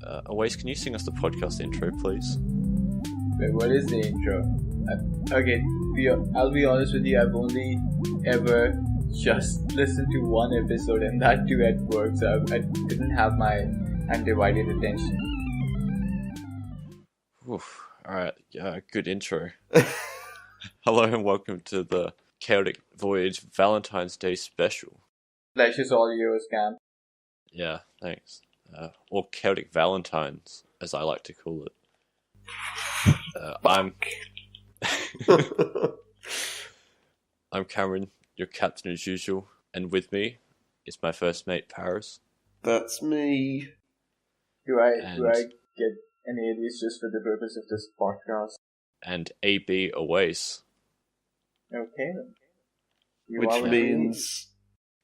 Awais, can you sing us the podcast intro, please? Wait, what is the intro? Okay, I'll be honest with you, I've only ever just listened to one episode and that too at work, so I didn't have my undivided attention. Oof. Alright, good intro. Hello and welcome to the Chaotic Voyage Valentines Day special. Pleasure's all yours, Cam. Yeah, thanks. Or Chaotic Valentines, as I like to call it. I'm Cameron, your captain as usual, and with me is my first mate, Paris. That's me. Do I get an alias just for the purpose of this podcast? And AB Awais. Okay then. Which means...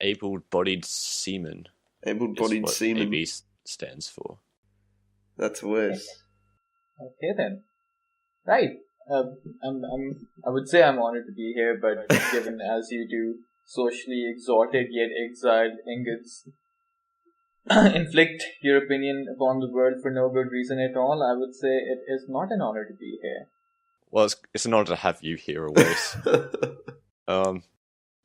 Able-bodied seaman. Able-bodied seaman. AB stands for. That's Awais. Okay then. Right. I would say I'm honored to be here, but given as you do socially exalted yet exiled ingots inflict your opinion upon the world for no good reason at all, I would say it is not an honor to be here. Well, it's an honor to have you here, Awais.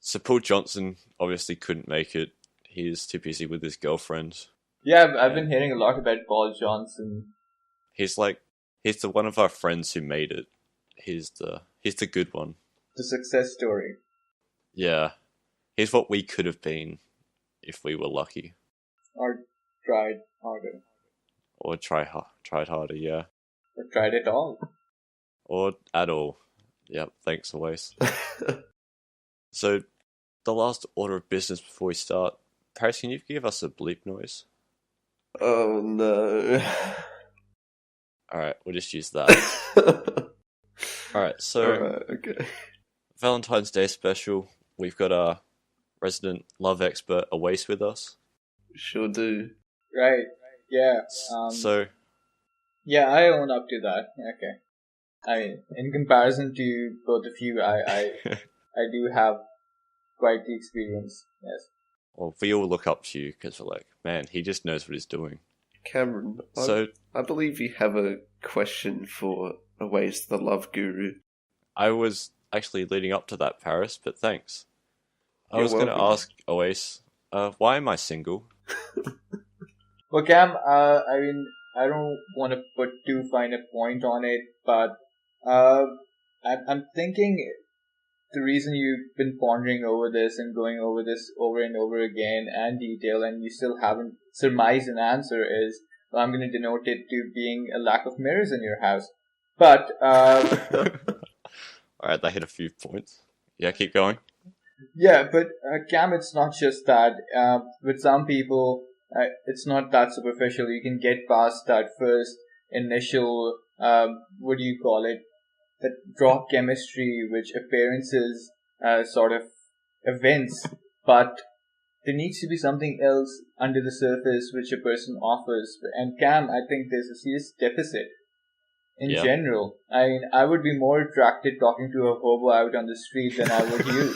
So Paul Johnson obviously couldn't make it. He's too busy with his girlfriend. Yeah, I've been hearing a lot about Paul Johnson. He's the one of our friends who made it. He's the good one. The success story. Yeah. He's what we could have been if we were lucky. Or tried harder. Or tried harder, yeah. Or tried it all. Or at all. Yep, thanks always. So, the last order of business before we start. Paris, can you give us a bleep noise? Oh no. Alright, we'll just use that. Alright, so... Alright, okay. Valentine's Day special. We've got our resident love expert, Awais, with us. Sure do. Right, yeah. Yeah, I own up to that. Okay. In comparison to both of you, I do have quite the experience, yes. Well, we all look up to you because we're like, man, he just knows what he's doing. Cameron, So I believe you have a question for Awais, the love guru. I was actually leading up to that, Paris, but thanks. I You're was going to welcome. ask Awais, why am I single? Well, Cam, I don't want to put too fine a point on it, but I'm thinking the reason you've been pondering over this and going over this over and over again and detail, and you still haven't surmised an answer is, well, I'm going to denote it to being a lack of mirrors in your house. But, Alright, that hit a few points. Yeah, keep going. yeah, but Cam, it's not just that. With some people, it's not that superficial. You can get past that first initial, what do you call it? That drop chemistry, which appearances sort of events, but there needs to be something else under the surface which a person offers. And Cam, I think there's a serious deficit in general. I mean, I would be more attracted talking to a hobo out on the street than I would you.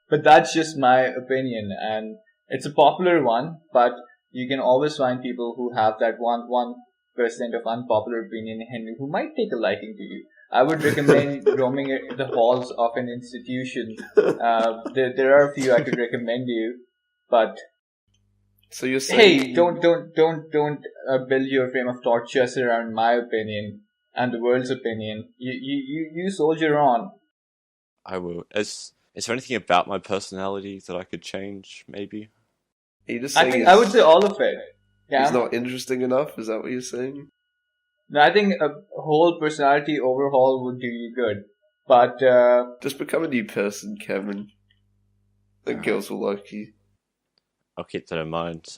But that's just my opinion, and it's a popular one, but you can always find people who have that 1% of unpopular opinion and who might take a liking to you. I would recommend roaming the halls of an institution. There are a few I could recommend you, but So you're saying... hey, don't build your frame of thought just around my opinion and the world's opinion. You soldier on. I will. Is there anything about my personality that I could change, maybe? Are you just I saying think I would say all of it. Yeah. He's not interesting enough? Is that what you're saying? No, I think a whole personality overhaul would do you good. But, Just become a new person, Cameron. The girls will like you. I'll keep that in mind.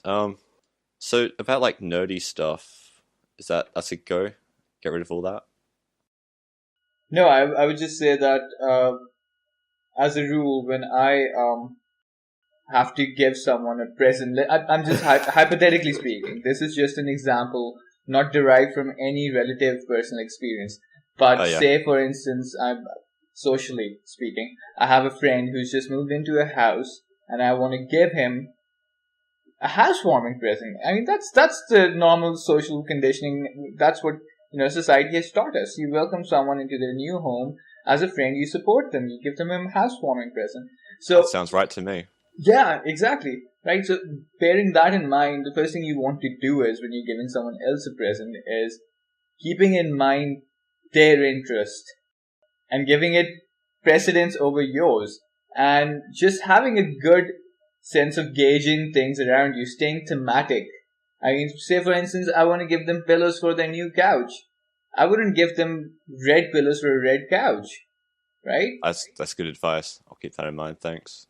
So about like nerdy stuff, that's a go? Get rid of all that? no, I would just say that, as a rule, when I, have to give someone a present, I'm just hypothetically speaking, this is just an example, not derived from any relative personal experience. But say, for instance, I'm socially speaking, I have a friend who's just moved into a house, and I want to give him a housewarming present. I mean, that's the normal social conditioning. That's what society has taught us. You welcome someone into their new home as a friend. You support them. You give them a housewarming present. That So sounds right to me. yeah, exactly. Right. So bearing that in mind, the first thing you want to do is when you're giving someone else a present is keeping in mind their interest and giving it precedence over yours, and just having a good sense of gauging things around you, staying thematic. I mean, say for instance, I want to give them pillows for their new couch. I wouldn't give them red pillows for a red couch, right? That's good advice. I'll keep that in mind. Thanks.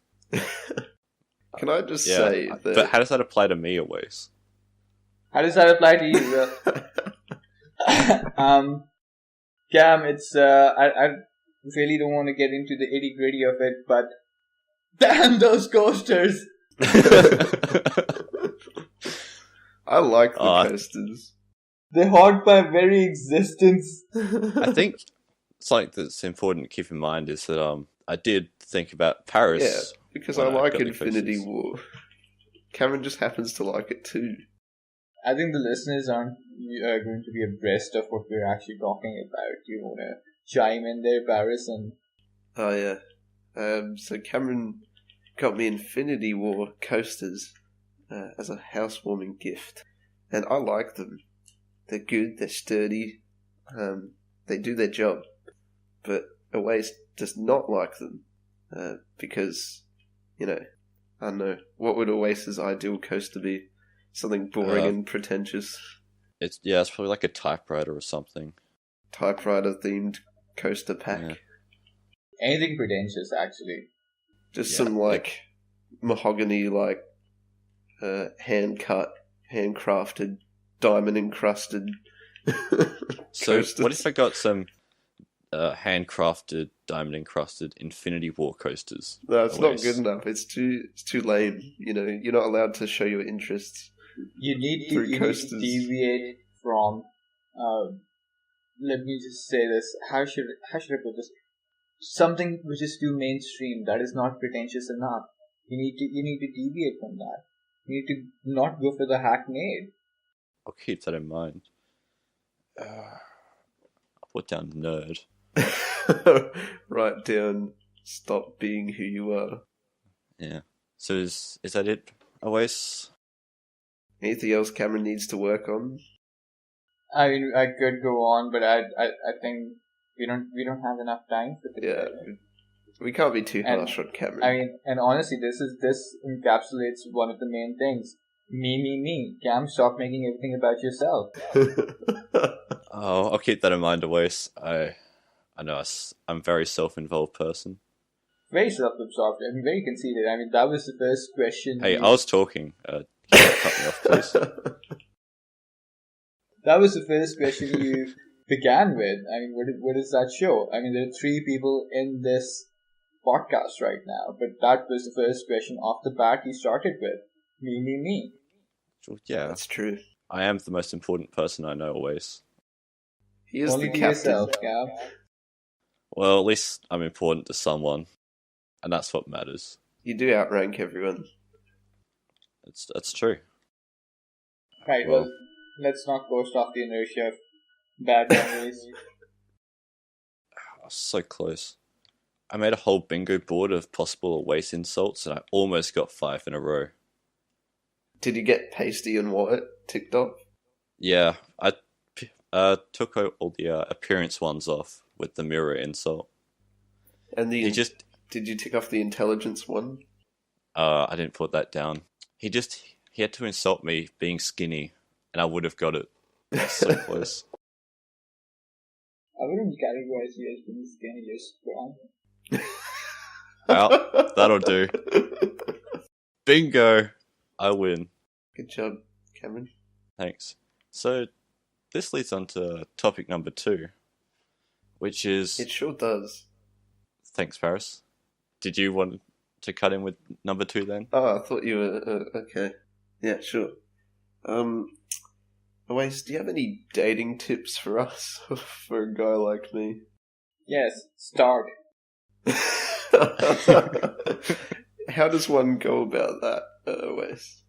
Can I just Yeah, say that... but how does that apply to me always? How does that apply to you? Cam, it's I really don't want to get into the itty gritty of it, but damn those coasters! I like the coasters. They haunt my very existence. I think something that's important to keep in mind is that I did think about Paris. Yeah, because I like Infinity War. Cameron just happens to like it too. I think the listeners aren't going to be abreast of what we're actually talking about. You want to chime in there, Paris? And oh yeah, so Cameron got me Infinity War coasters as a housewarming gift, and I like them. They're good. They're sturdy. They do their job. But Awais does not like them because, I don't know, what would Oasis' ideal coaster be? Something boring and pretentious. It's probably like a typewriter or something. Typewriter themed coaster pack. Yeah. Anything pretentious, actually. Just some mahogany, hand cut, handcrafted, diamond encrusted. So coasters. what if I got some handcrafted, diamond encrusted Infinity War coasters? No, it's not good enough. It's too lame. You're not allowed to show your interests. You need to deviate from. Let me just say this. How should I put this? Something which is too mainstream, that is not pretentious enough. You need to deviate from that. You need to not go for the hackneyed. I'll keep that in mind. I'll put down nerd. Write down stop being who you are. Yeah. So is that it, Awais? Anything else Cameron needs to work on? I mean, I could go on, but I think we don't have enough time for this. Yeah, we can't be too harsh on Cameron. I mean, and honestly, this encapsulates one of the main things. Me. Cam, stop making everything about yourself. Oh, I'll keep that in mind, Awais. I know I'm a very self-involved person. Very self-absorbed. I mean, very conceited. I mean, that was the first question. Hey, I was talking. Cut me off, please. That was the first question you began with. I mean, what does that show? I mean, there are 3 people in this podcast right now, but that was the first question off the bat you started with. Me. Yeah, that's true. I am the most important person I know, Awais. He is Only the to captain. yourself, Cam. Well, at least I'm important to someone, and that's what matters. You do outrank everyone. That's true. Right, well, let's not coast off the inertia of bad memories. So close. I made a whole bingo board of possible Awais insults, and I almost got 5 in a row. Did you get Pasty and Wyatt ticked off? Yeah, I took all the appearance ones off with the mirror insult. And did you tick off the intelligence one? I didn't put that down. He had to insult me being skinny, and I would have got it. That's so close. I wouldn't categorize you as being skinny, you're strong. Well, that'll do. Bingo! I win. Good job, Cameron. Thanks. So, this leads on to topic number 2, which is... It sure does. Thanks, Paris. Did you want to cut in with number 2 then? Oh, I thought you were... okay. Yeah, sure. Awais, do you have any dating tips for us? For a guy like me? Yes, start. How does one go about that, Awais?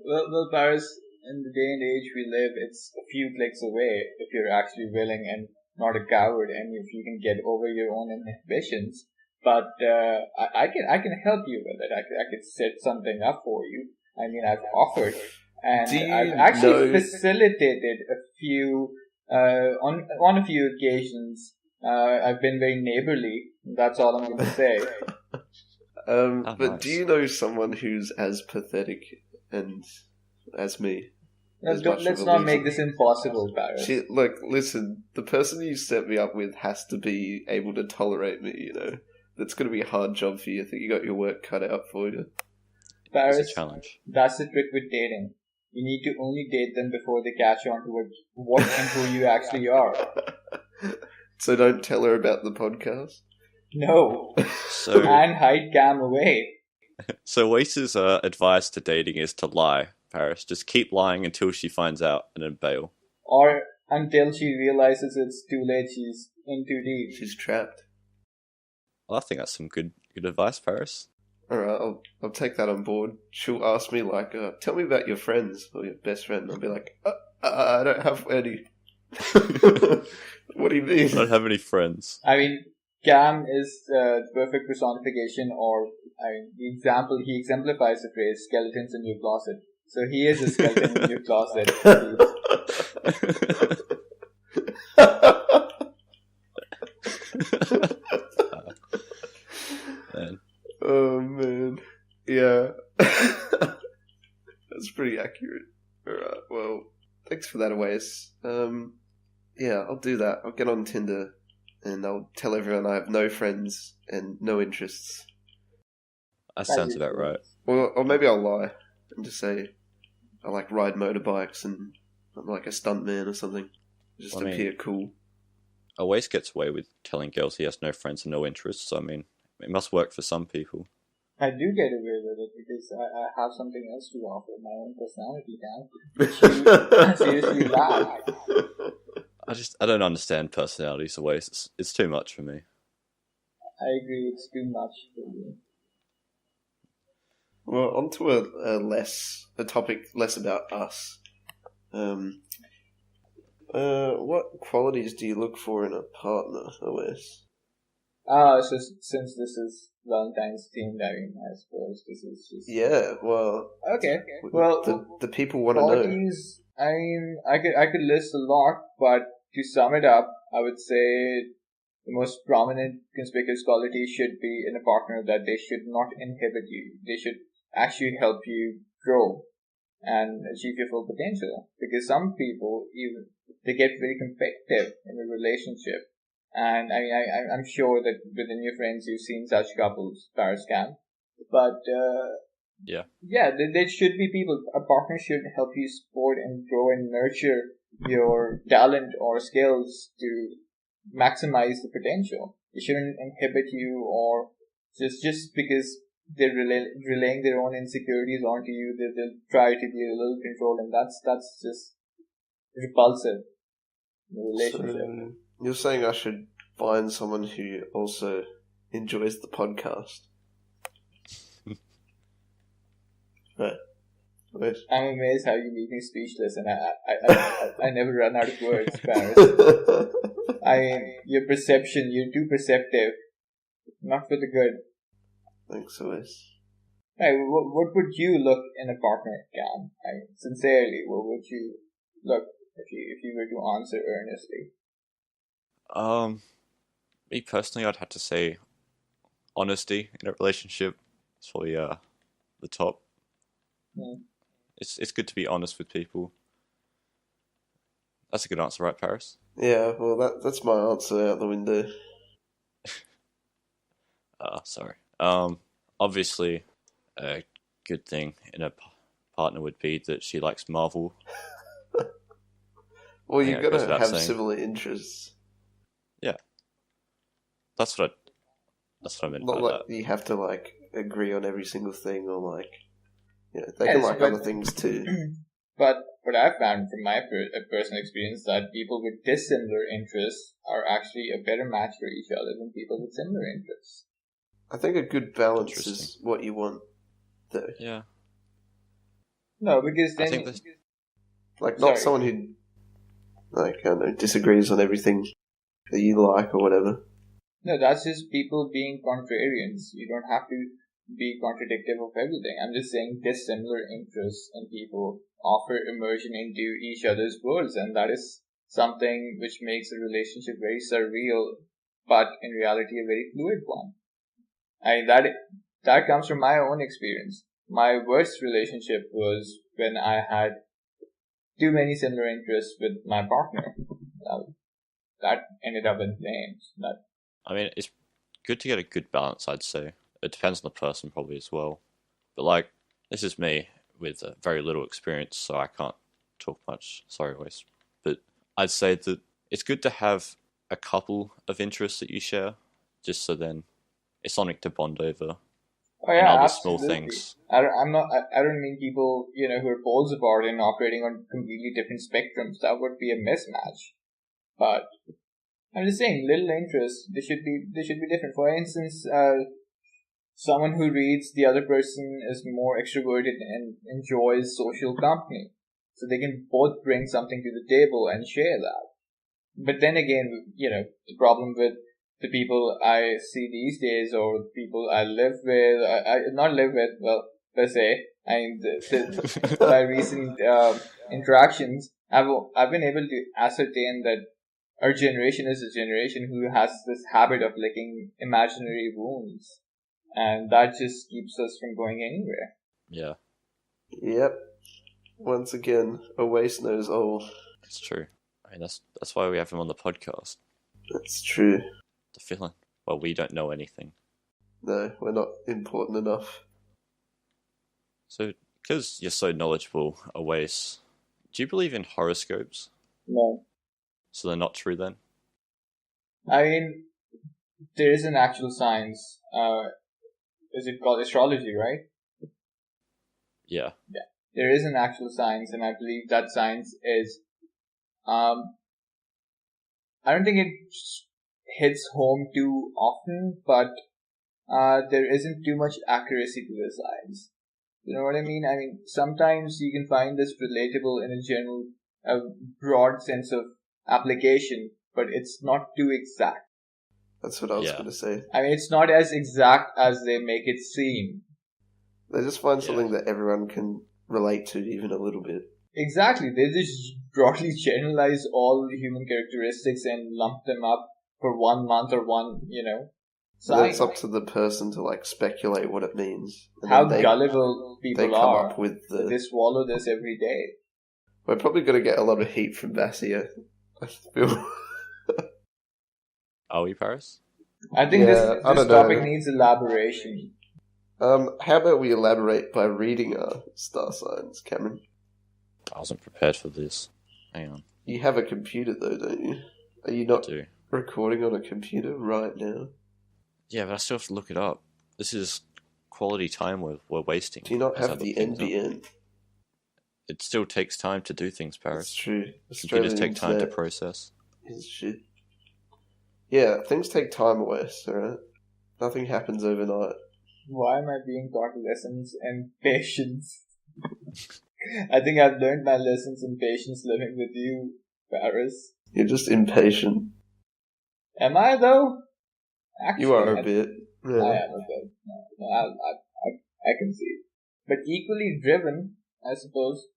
Well, Paris, in the day and age we live, it's a few clicks away if you're actually willing and not a coward, and if you can get over your own inhibitions. But I can help you with it. I could set something up for you. I mean, I've offered, Do and I've you actually know? facilitated a few on a few occasions. I've been very neighborly. That's all I'm going to say. Oh, But do nice. you know someone who's as pathetic and as me? As much of Let's a not loser? make this impossible, Paris. Shit, look, listen, the person you set me up with has to be able to tolerate me, you know? That's going to be a hard job for you. I think you got your work cut out for you. It's a Paris, challenge. that's the trick with dating. You need to only date them before they catch on to what and who you actually are. So don't tell her about the podcast? No. So, And hide Cam away. so Wace's advice to dating is to lie, Paris. Just keep lying until she finds out and then bail. Or until she realizes it's too late, she's in too deep. She's trapped. Well, I think that's some good advice, Paris. Alright, I'll take that on board. She'll ask me, like, tell me about your friends or your best friend. I'll be like, I don't have any. What do you mean? I don't have any friends. I mean, Cam is the perfect personification, or I mean, he exemplifies the phrase "skeletons in your closet." So he is a skeleton in your closet. Man. Oh man, yeah, that's pretty accurate. Alright, well, thanks for that, Awais. Yeah, I'll do that. I'll get on Tinder and I'll tell everyone I have no friends and no interests. That sounds about right. Or maybe I'll lie and just say I like ride motorbikes and I'm like a stuntman or something. Just I mean- appear cool. Always gets away with telling girls he has no friends and no interests. So, I mean, it must work for some people. I do get away with it because I have something else to offer, my own personality, Cam. Seriously laugh. I don't understand personalities always. It's too much for me. I agree, it's too much for you. Well, on to a topic less about us. What qualities do you look for in a partner, Awais? So since this is Valentine's themed, I mean, I suppose this is just... Yeah, well, Okay, well, the people want to know. qualities, I mean, I could list a lot, but to sum it up, I would say the most prominent conspicuous quality should be in a partner that they should not inhibit you. They should actually help you grow and achieve your full potential. Because some people, even they get very competitive in a relationship. And I mean, I'm sure that within your friends you've seen such couples, Paris can. But Yeah. yeah, there should be people. A partner should help you support and grow and nurture your talent or skills to maximize the potential. They shouldn't inhibit you, or just because they're relaying their own insecurities onto you, they'll try to be a little control, and that's just repulsive in a relationship. So, you're saying I should find someone who also enjoys the podcast? Right. Wait. I'm amazed how you leave me speechless, and I never run out of words, Paris. I mean, your perception, you're too perceptive. Not for the good. Thanks, Awais. Hey, what would you look in a partner, Cam? I mean, sincerely, what would you look if you were to answer earnestly? Me personally, I'd have to say honesty in a relationship. It's probably the top. Hmm. It's good to be honest with people. That's a good answer, right, Paris? Yeah, well, that's my answer out the window. Sorry. Obviously, a good thing in a partner would be that she likes Marvel. Well, Yeah, you've it got goes to without have saying. similar interests. That's what I meant by Not like that. you have to like agree on every single thing, or like, you know, they Yes, can like but- other things too. But what I've found from my personal experience that people with dissimilar interests are actually a better match for each other than people with similar interests. I think a good balance is Interesting. what you want, though. Yeah. No, because I then, think this. Like, not sorry. someone who, like, I don't know, disagrees on everything that you like or whatever. No, that's just people being contrarians. You don't have to be contradictive of everything. I'm just saying dissimilar interests in people offer immersion into each other's worlds, and that is something which makes a relationship very surreal, but in reality a very fluid one. I that comes from my own experience. My worst relationship was when I had too many similar interests with my partner. That ended up in flames. I mean, it's good to get a good balance, I'd say. It depends on the person, probably, as well. But, like, this is me with very little experience, so I can't talk much. Sorry, Awais. But I'd say that it's good to have a couple of interests that you share, just so then it's something to bond over, Oh and yeah, other small absolutely. things. I'm not. I don't mean people, who are poles apart and operating on completely different spectrums. That would be a mismatch. But I'm just saying, little interests. They should be different. For instance, someone who reads, the other person is more extroverted and enjoys social company, so they can both bring something to the table and share that. But then again, the problem with the people I see these days, or people I live with, I not live with, well, per se, I mean, my recent interactions, I've been able to ascertain that our generation is a generation who has this habit of licking imaginary wounds, and that just keeps us from going anywhere. Yeah, Yep. Once again, Awais knows all. it's true. I mean, that's why we have him on the podcast. That's true. The feeling. Well, we don't know anything. No, we're not important enough. So, because you're so knowledgeable, Awais, do you believe in horoscopes? No, So they're not true then? I mean, there is an actual science. Is it called astrology, right? Yeah. Yeah. There is an actual science, and I believe that science is. Um, I don't think it hits home too often, but there isn't too much accuracy to the science. You know what I mean? I mean, sometimes you can find this relatable in a general, broad sense of application, but it's not too exact. That's what I was Yeah. going to say. I mean, it's not as exact as they make it seem. They just find Yeah. something that everyone can relate to even a little bit. Exactly. They just broadly generalize all human characteristics and lump them up for 1 month or one, And then it's sign. up to the person to like speculate what it means. And How then gullible they people come are. up with That they the... swallow this every day. We're probably going to get a lot of heat from Vassia. I feel... Are we, Paris? I think Yeah, I this don't topic know. needs elaboration. How about we elaborate by reading our star signs, Cameron? I wasn't prepared for this. Hang on. You have a computer though, don't you? Are you I not do. recording on a computer right now? Yeah, but I still have to look it up. This is quality time we're wasting. Do you not as I have the look things up. NBN? It still takes time to do things, That's Paris. true. Computers Australian take time to internet process. is shit. Yeah, things take time away, alright? Nothing happens overnight. Why am I being taught lessons in patience? I think I've learned my lessons in patience living with you, Paris. You're just impatient. Am I though? Actually, You are a bit. I Yeah. am a bit. No, I can see it. But equally driven, I suppose.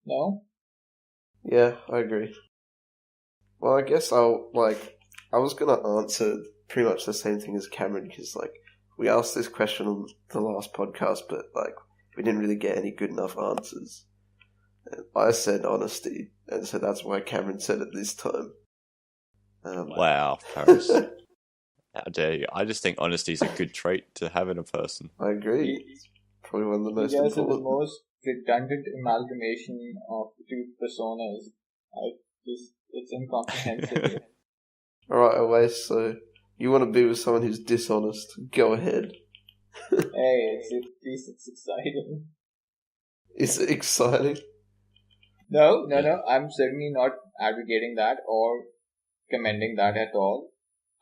No? Yeah, I agree. Well, I guess I was gonna answer pretty much the same thing as Cameron, because, like, we asked this question on the last podcast, but, like, we didn't really get any good enough answers. And I said honesty, and so that's why Cameron said it this time. Wow, Paris. How dare you? I just think honesty is a good trait to have in a person. I agree. It's probably one of the You most guys are the important. most redundant amalgamation of two personas. It's incomprehensible. Alright, Awais, so you want to be with someone who's dishonest? Go ahead. Hey, at least it's exciting. Is it exciting? No, Yeah. I'm certainly not advocating that or commending that at all.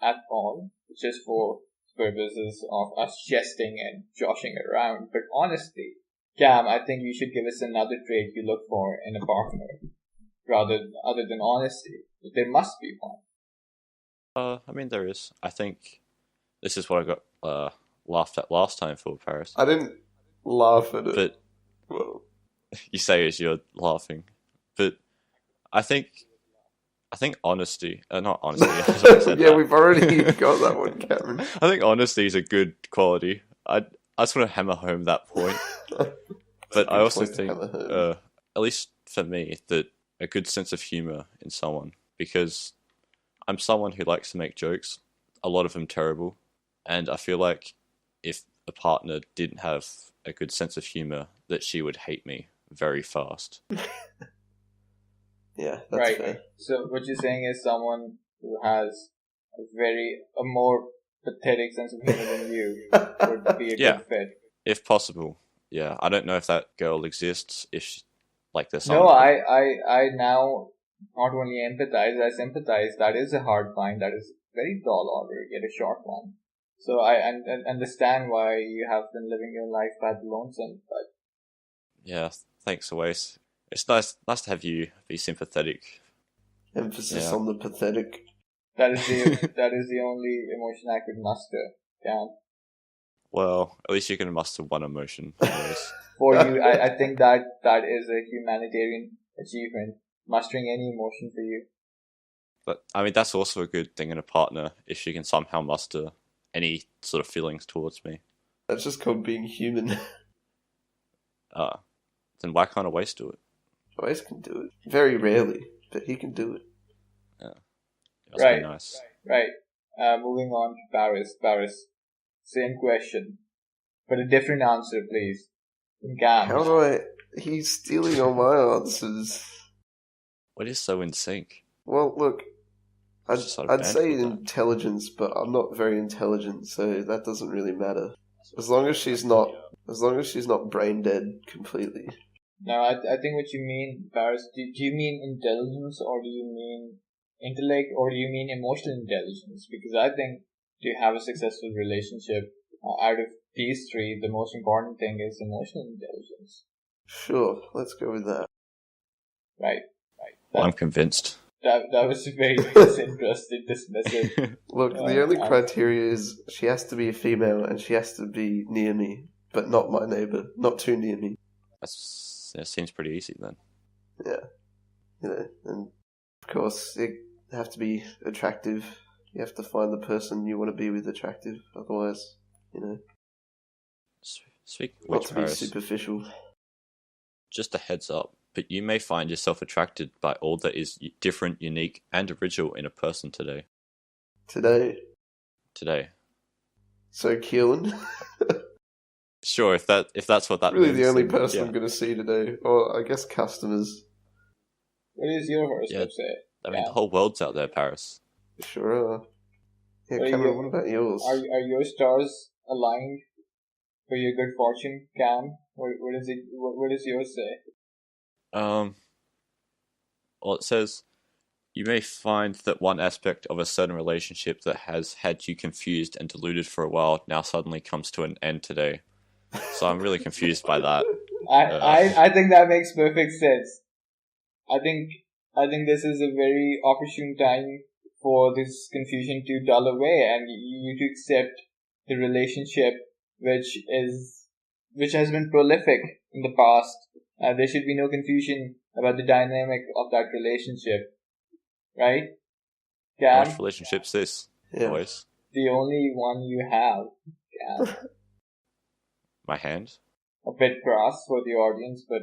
At all. It's just for purposes of us jesting and joshing around. But honestly, Cam, I think you should give us another trait you look for in a partner, other than honesty. There must be one. I mean, there is. I think this is what I got laughed at last time for Paris. I didn't laugh at it. But Well, you say as you're laughing. But I think honesty, not honesty. I said yeah, that. we've already got that one, Cameron. I think honesty is a good quality. I just want to hammer home that point. But I also think, at least for me, that a good sense of humor in someone, because I'm someone who likes to make jokes, a lot of them terrible, and I feel like if a partner didn't have a good sense of humor, that she would hate me very fast. Yeah, that's Right. fair. So what you're saying is someone who has a more pathetic sense of humor than you would be a Yeah. good fit. If possible. Yeah, I don't know if that girl exists, if she, like there's No, someone... I now not only empathize, I sympathize. That is a hard find. That is a very tall order, yet a short one. So I understand why you have been living your life by the lonesome, but Yeah, thanks, Awais. It's nice to have you be sympathetic. Emphasis Yeah. on the pathetic. that is the only emotion I could muster. Yeah. Well, at least you can muster one emotion. Awais. For you, I think that is a humanitarian achievement, mustering any emotion for you. But, I mean, that's also a good thing in a partner, if she can somehow muster any sort of feelings towards me. That's just called being human. Then why can't Awais do it? Awais can do it. Very rarely, but he can do it. That's Right. be nice. Right. Moving on to Paris. Paris. Same question, but a different answer, please. Gam. How do I... He's stealing all my answers. What is so in sync? Well, look, Just sort of I'd banter say with that. intelligence, but I'm not very intelligent, so that doesn't really matter. As long as she's not brain dead completely. Now, I think what you mean, Paris, do you mean intelligence, or do you mean intellect, or do you mean emotional intelligence? Because I think to have a successful relationship, out of these three, the most important thing is emotional intelligence. Sure, let's go with that. Right. Well, I'm convinced. That was very disinterested, dismissive. Look, the only criteria is she has to be a female and she has to be near me, but not my neighbour, not too near me. That seems pretty easy then. Yeah, and of course they have to be attractive. You have to find the person you want to be with attractive, otherwise, Speak of not which, to be Paris, superficial. just a heads up, but you may find yourself attracted by all that is different, unique, and original in a person today. Today, so Keelan, Sure, if that's what that really means. the only then, person yeah. I'm going to see today, or I guess customers. What is your horoscope say? I mean, the whole world's out there, Paris. Sure are. Yeah, What are Cameron, your- what about yours? Are your stars aligned for your good fortune, Cam? What is it? What does yours say? Well, it says, you may find that one aspect of a certain relationship that has had you confused and deluded for a while now suddenly comes to an end today. So I'm really confused by that. I think that makes perfect sense. I think this is a very opportune time for this confusion to dull away and you to accept the relationship which has been prolific in the past. There should be no confusion about the dynamic of that relationship, right? How Cam, much relationship's this? Yeah. Boys? the only one you have. Cam. My hand? A bit crass for the audience, but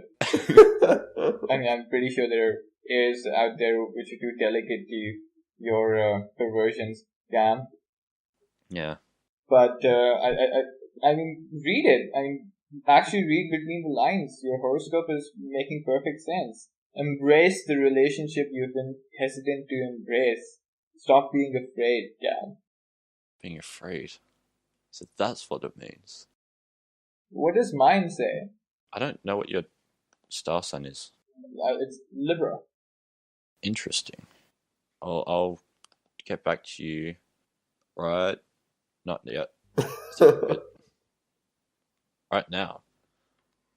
I mean, I'm pretty sure there are ears out there which are too delicate to your perversions, Cam. Yeah. But I mean, read it. I mean, actually read between the lines. Your horoscope is making perfect sense. Embrace the relationship you've been hesitant to embrace. Stop being afraid, Cam. Being afraid. So that's what it means. What does mine say? I don't know what your star sign is. It's Libra. Interesting. I'll get back to you. Right? Not yet. Right now.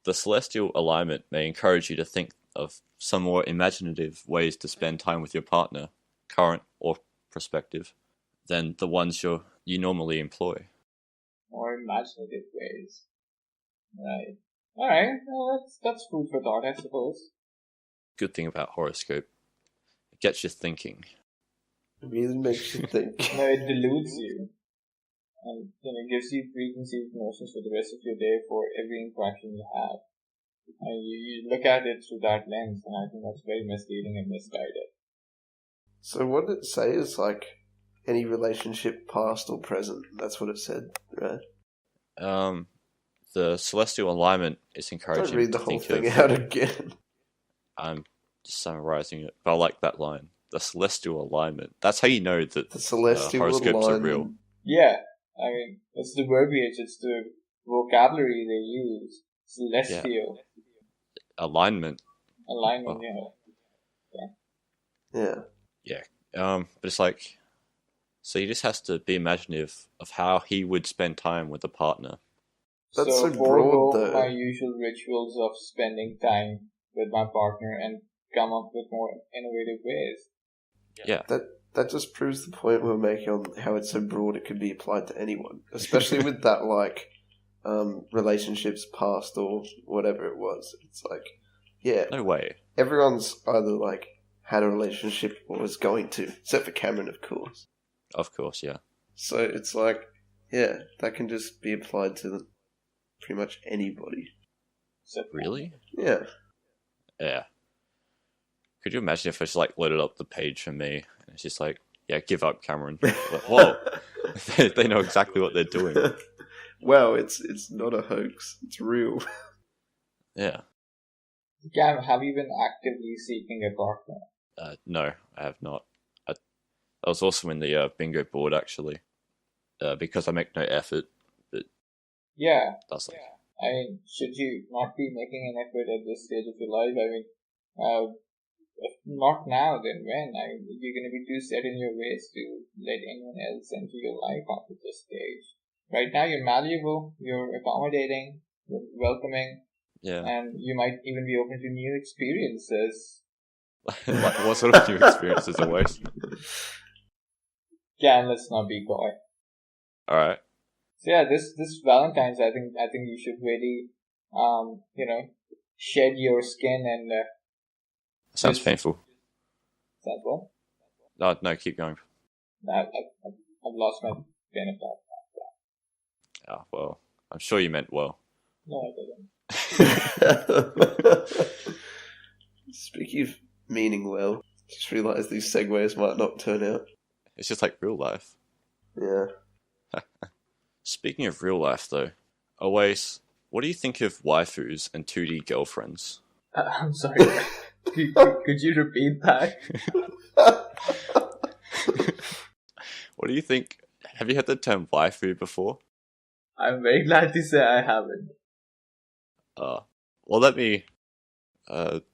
The celestial alignment may encourage you to think of some more imaginative ways to spend time with your partner, current or prospective, than the ones you normally employ. More imaginative ways. Right. Alright, well, that's food for thought, I suppose. Good thing about horoscope, it gets you thinking. It really makes you think. No, it deludes you. And gives you preconceived notions for the rest of your day for every interaction you have. And you look at it through that lens, and I think that's very misleading and misguided. So what did it say is like any relationship past or present? That's what it said, right? The celestial alignment is encouraging. Don't read the to whole think thing of, out again. I'm just summarizing it, but I like that line. The celestial alignment. That's how you know that The celestial horoscopes alignment. are real. Yeah, I mean, it's the verbiage, it's the vocabulary they use. Celestial. Alignment. Alignment, Yeah. Yeah. But it's like, so he just has to be imaginative of how he would spend time with a partner. That's so broad, forego though. my usual rituals of spending time with my partner and come up with more innovative ways. Yeah. That just proves the point we're making on how it's so broad it could be applied to anyone. Especially with that, like, relationships past or whatever it was. It's like, yeah. No way. Everyone's either, like, had a relationship or was going to. Except for Cameron, of course. Of course, yeah. So it's like, yeah, that can just be applied to pretty much anybody. Really? Yeah. Yeah. Could you imagine if I just like loaded up the page for me and it's just like, yeah, give up, Cameron. Like, whoa, they know exactly what they're doing. Wow, it's not a hoax. It's real. Yeah. Cam, have you been actively seeking a partner? No, I have not. I was also in the bingo board actually, because I make no effort. But Yeah. that's like, I mean, should you not be making an effort at this stage of your life? I mean, if not now, then when? I mean, you're going to be too set in your ways to let anyone else into your life after this stage. Right now, you're malleable, you're accommodating, you're welcoming, yeah. and you might even be open to new experiences. Like, what sort of new experiences are waste? Yeah, and let's not be coy. All right. So yeah, this Valentine's, I think you should really, shed your skin and. Sounds painful. Sounds well. No, keep going. I've lost my train of thought. Oh, well, I'm sure you meant well. No, I didn't. Speaking of meaning well, just realised these segues might not turn out. It's just like real life. Yeah. Speaking of real life, though, Awais, what do you think of waifus and 2D girlfriends? I'm sorry. Could you repeat that? What do you think? Have you heard the term waifu before? I'm very glad to say I haven't. Well, let me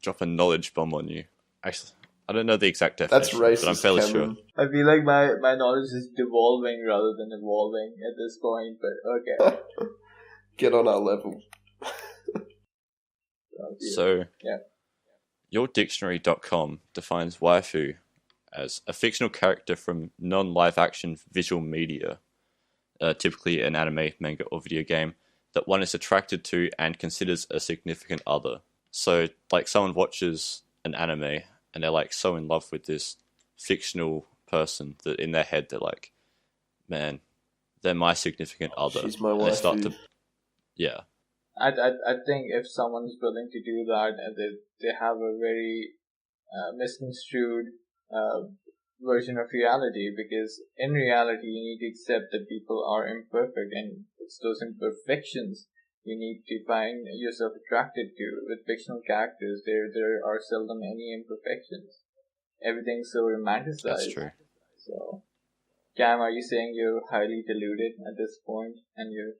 drop a knowledge bomb on you. Actually, I don't know the exact definition, That's racist, but I'm fairly Cameron. sure. I feel like my knowledge is devolving rather than evolving at this point, but okay. Get on our level. So, yeah. yourdictionary.com defines waifu as a fictional character from non-live action visual media, typically an anime, manga, or video game, that one is attracted to and considers a significant other. So, like, someone watches an anime and they're like so in love with this fictional person that in their head they're like, man, they're my significant other. She's my and wife. they start to, yeah. I think if someone's willing to do that, they have a very misconstrued version of reality, because in reality you need to accept that people are imperfect, and it's those imperfections you need to find yourself attracted to. With fictional characters, there are seldom any imperfections. Everything's so romanticized. That's true. So, Cam, are you saying you're highly deluded at this point and you're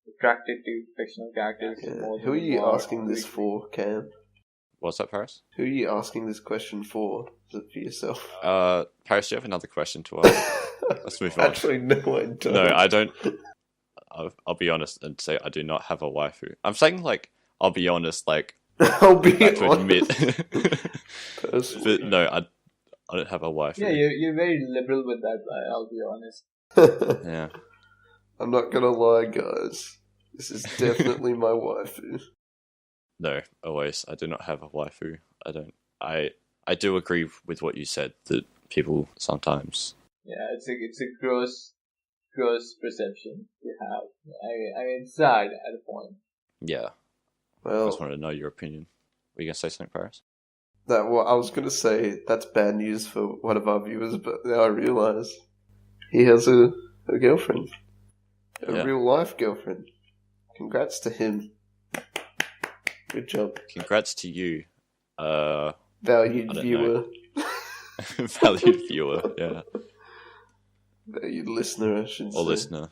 attracted to fictional characters more than Who are you are asking this for, Cam? What's that, Paris? Who are you asking this question for? Is it for yourself? Paris, do you have another question to ask? Let's move on. Actually, no, I don't. No, I don't. I'll be honest and say I do not have a waifu. I'm saying, like, I'll be honest, like, I'll be I have to honest. admit. Personally. But no, I don't have a wife. Yeah, you're very liberal with that. I'll be honest. Yeah. I'm not gonna lie, guys. This is definitely my waifu. No, always. I do not have a waifu. I do agree with what you said that people sometimes. Yeah, it's a gross perception you have. I mean, it's sad at a point. Yeah. I Well, just wanted to know your opinion. Were you gonna say something, Paris? well, I was gonna say that's bad news for one of our viewers, but now I realise he has a girlfriend. A real life girlfriend. Congrats to him. Good job. Congrats to you, Valued viewer. valued viewer. Yeah. Valued listener, I should say. Or listener.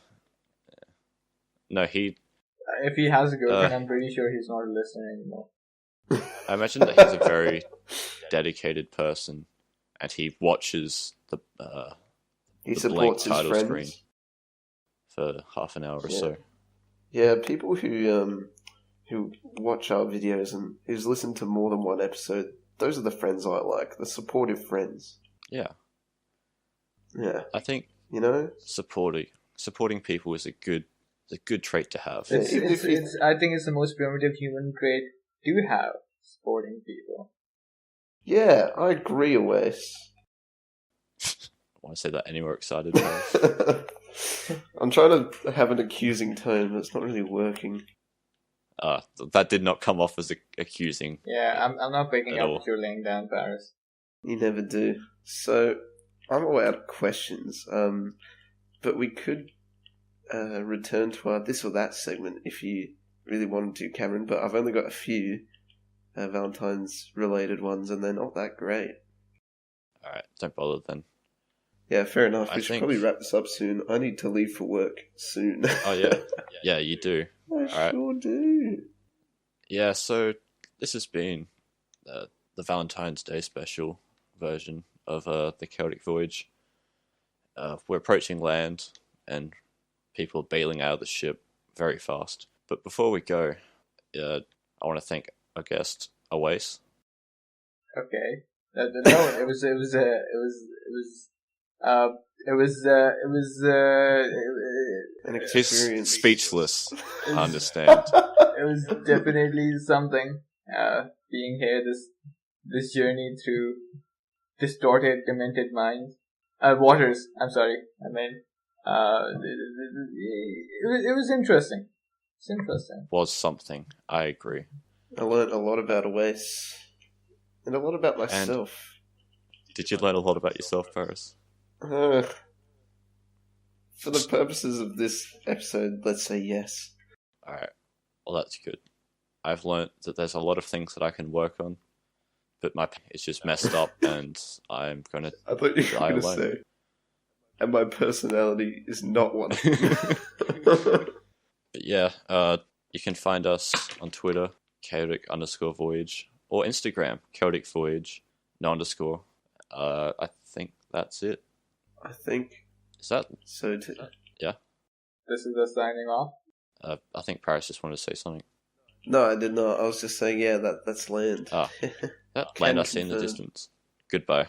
Yeah. No, If he has a girlfriend, I'm pretty sure he's not a listener anymore. I imagine that he's a very dedicated person, and he watches the He the supports his title friends. screen for half an hour or so. Yeah, people who watch our videos and who's listened to more than one episode, those are the friends I like. The supportive friends. Yeah. Yeah. I think supporting people is a good trait to have. Yeah, I think it's the most primitive human trait to have, supporting people. Yeah, I agree, Awais. I want to say that any more excited. Paris? I'm trying to have an accusing tone, but it's not really working. That did not come off as accusing. Yeah, I'm not picking At up all. what you're laying down, Paris. You never do. So, I'm all out of questions, but we could return to our this or that segment if you really wanted to, Cameron, but I've only got a few Valentine's related ones and they're not that great. Alright, don't bother then. Yeah, fair enough. I We should think- probably wrap this up soon. I need to leave for work soon. Oh yeah. Yeah, you do. I Alright. sure do. Yeah, so this has been the Valentine's Day special version of the Celtic Voyage. We're approaching land, and people are bailing out of the ship very fast. But before we go, I want to thank our guest, Awais. Okay. No, it was An He's experience. speechless, I understand. it was definitely something. Being here, this journey through distorted, demented minds. Waters. I'm sorry. I mean, it was interesting. It's interesting. Was something, I agree. I learned a lot about Awais. And a lot about myself. Did you learn a lot about yourself, Paris? For the purposes of this episode, let's say yes. Alright, well that's good. I've learned that there's a lot of things that I can work on, but my it's just messed up, and I'm gonna. I thought you were I going to alone. say, and my personality is not one. But yeah, you can find us on Twitter, Chaotic_Voyage, or Instagram, Chaotic Voyage, no underscore. I think that's it. I think Is that? so. This is us signing off. I think Paris just wanted to say something. No, I did not. I was just saying, yeah, that's land. Ah, that Can land I see in the confirm. distance. Goodbye.